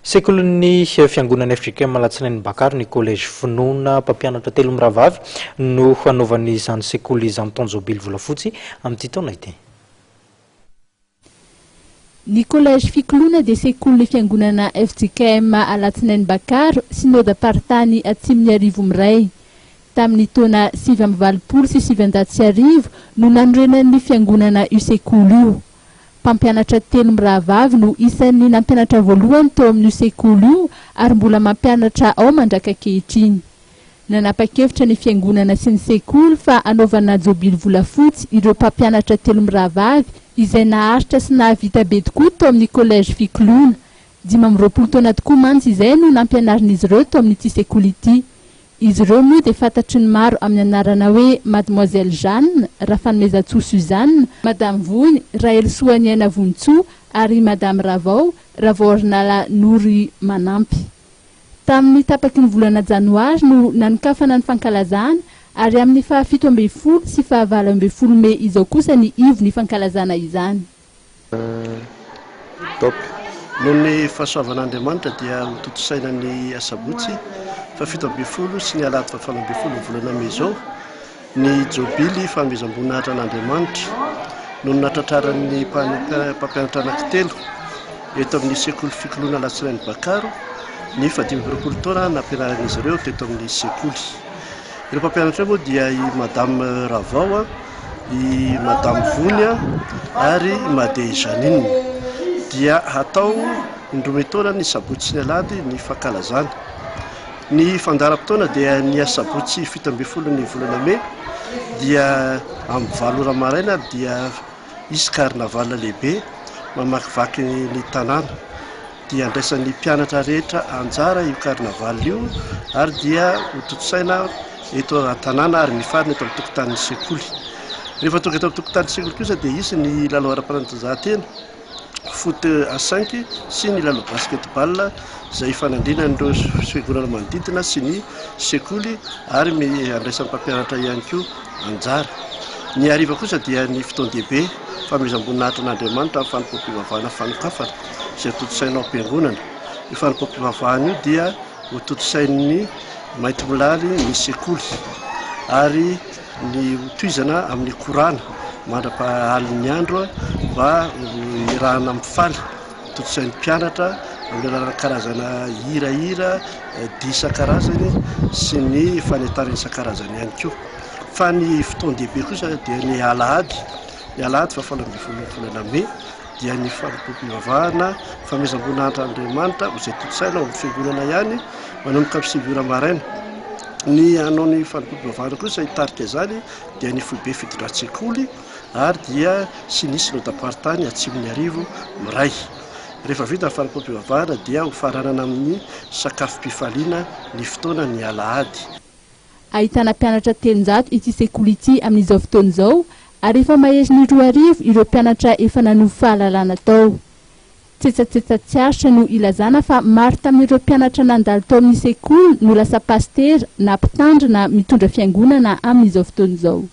Sekolin'ny fiangonana Africain Malatsinainy Bakary ny collège finoana mpampianatra telo miravavy no hanaovan'ny izany sekoly izany Tanjobily volafotsy amin'ity taona ity. Ny collège fikoloana dia sekoly fiangonana FJKM Alatsinainy Bakary synode apartany Atsimon'ny Arivo Miray. Tamin'ny taona 2020 sy 2010 no nanorenan'ny fiangonana io sekoly io. Mpampianatra telo miravavy no isan'ny nampianatra voalohany tao amin'io sekoly io ary mbola mampianatra ao mandraka ankehitriny. Nanapa-kevitra ny fiangonana sy ny sekoly fa anaovana jobily volafotsy ireo mpampianatra telo miravavy izay naharitra sy nahavita be tokoa tao amin'ny collège fikoloana. 20 taona tokoa mantsy izay no nampianarin'izy ireo tao amin'ity sekoly ity. Izy ireo moa dia fantatry ny maro amin'ny anarana hoe Mademoiselle Jeanne, Rafanomezatsoa Suzanne, Madame Voiny, Raël Soaniana Vonitsoa ary Madame Ravao Ornala Nory Manampy. Tamin'ny tapaky ny volana janoary no nanokafana ny fankalazana ary amin'ny faha 17 sy faha 20 Mey izao kosa ny ivo ny fankalazana izany. Noho ny fahasoavan'Andriamanitra dia hototosaina ny asabotsy fa 17 sy ny alahady fa 20 volana Mey izao ny jobily famezam-boninahitra an'Andriamanitra no natratraran'ny mpampianatra anankitelo eto amin'ny sekoly fikoloana Alatsinainy Bakary ny 20 taona nampianaran'izy ireo teto amin'ny sekoly. Ireo mpampianatra moa dia i Madame Ravao, i Madame Voiny ary Made Janine. Dia atao indroa taona ny sabotsy sy ny alahady ny fankalazana. Ny fandaharam-potoana dia ny asabotsy 17 ny volana Mey dia amin'ny 8 maraina dia isy carnaval lehibe mamakivaky ny tanàna. Dia andraisan'ny mpianatra rehetra anjara io carnaval io ary dia hototosaina eto an-tanàna ary mifarina eto amin'ny tokotanin'ny sekoly. Rehefa tonga eto amin'ny tokotanin'ny sekoly kosa dia isy ny lalao ara-panatanjahantena, foot à 5 sy ny lalao basketball izay fanandrinan'ireo fiangonana manodidina sy ny sekoly ary andraisan'ny mpampianatra ihany koa anjara. Ny hariva kosa dia ny fotoan-dehibe famezam-boninahitra an'Andriamanitra amin'ny fanipaom-pivavahana fanokafana izay hototosaina ao am-piangonana. Io fanipaom-pivavahana io dia hototosain'ny maître milary ny sekoly ary ny tohizana amin'ny korana mandra-pahalin'ny andro mba irahana amin'ny faly totosain'ny mpianatra amin'ny alalana karazana hirahira isan-karazany sy ny fanentanana isan-karazany ihany koa. Fa ny fotoan-dehibe kosa dia ny alahady fa 20 volana Mey dia ny fanipaom-pivavahana famezam-boninahitra Andriamanitra izay totosaina ao amin'ny fiangonana ihany manomboka amin'ny 7 maraina. Ny anao ny fanipaom-pivavahana kosa hitarika izany dia ny foibe fitondran-tsekoly ary dia sy ny synode apartany Atsimon'ny Arivo Miray. Rehefa vita ny fanipaom-pivavahana dia ho faranana amin'ny sakafom-pifaliana ny fotoana ny alahady. Ahitana mpianatra 300 ity sekoly ity amin'izao fotoana izao ary efa mahery ny 2 arivo ireo mpianatra efa nanovo fahalalana tao. Tsetsatsetsatsyaritra no ilazana fa maro tamin'ireo mpianatra nandalo tao amin'ny sekoly no lasa pastera na mpitandrina mitondra fiangonana amin'izao fotoana izao.